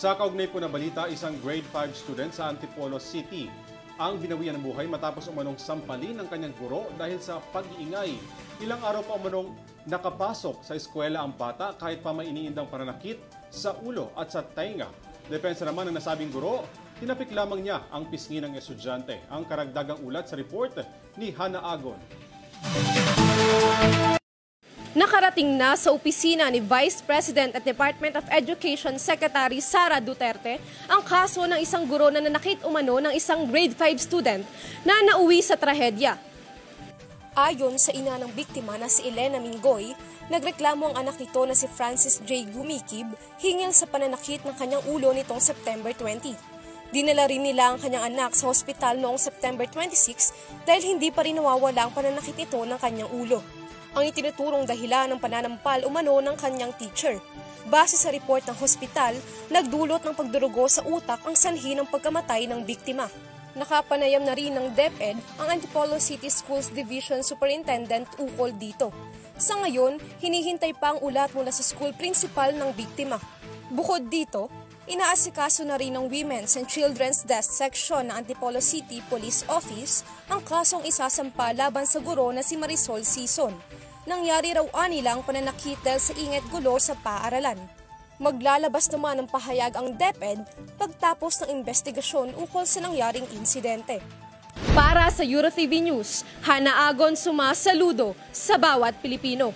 Sa kaugnay po na balita, isang grade 5 student sa Antipolo City ang binawian ng buhay matapos umanong sampalin ng kanyang guro dahil sa pag-iingay. Ilang araw pa umanong nakapasok sa eskwela ang bata kahit pa may iniindang pananakit sa ulo at sa tainga. Depensa naman ng nasabing guro, tinapik lamang niya ang pisngi ng estudyante. Ang karagdagang ulat sa report ni Hana Agon. Nakarating na sa opisina ni Vice President at Department of Education Secretary Sara Duterte ang kaso ng isang guro na nanakit umano ng isang grade 5 student na nauwi sa trahedya. Ayon sa ina ng biktima na si Elena Mingoy, nagreklamo ang anak nito na si Francis J. Gumikib hinggil sa pananakit ng kanyang ulo nitong September 20. Dinala rin nila ang kanyang anak sa hospital noong September 26 dahil hindi pa rin nawawala ang pananakit nito ng kanyang ulo. Ang itinuturong dahilan ng pananampal umano ng kanyang teacher. Base sa report ng hospital, nagdulot ng pagdurugo sa utak ang sanhi ng pagkamatay ng biktima. Nakapanayam na rin ng DepEd ang Antipolo City Schools Division Superintendent ukol dito. Sa ngayon, hinihintay pa ang ulat mula sa school principal ng biktima. Bukod dito, inaasikaso na rin ng Women's and Children's Desk Section ng Antipolo City Police Office ang kasong isasampa laban sa guro na si Marisol Sison. Nangyari raw anilang pananakit dahil sa ingat gulo sa paaralan. Maglalabas naman ng pahayag ang DepEd pagtapos ng investigasyon ukol sa nangyaring insidente. Para sa EuroTV News, Hana Agon sumasaludo sa bawat Pilipino.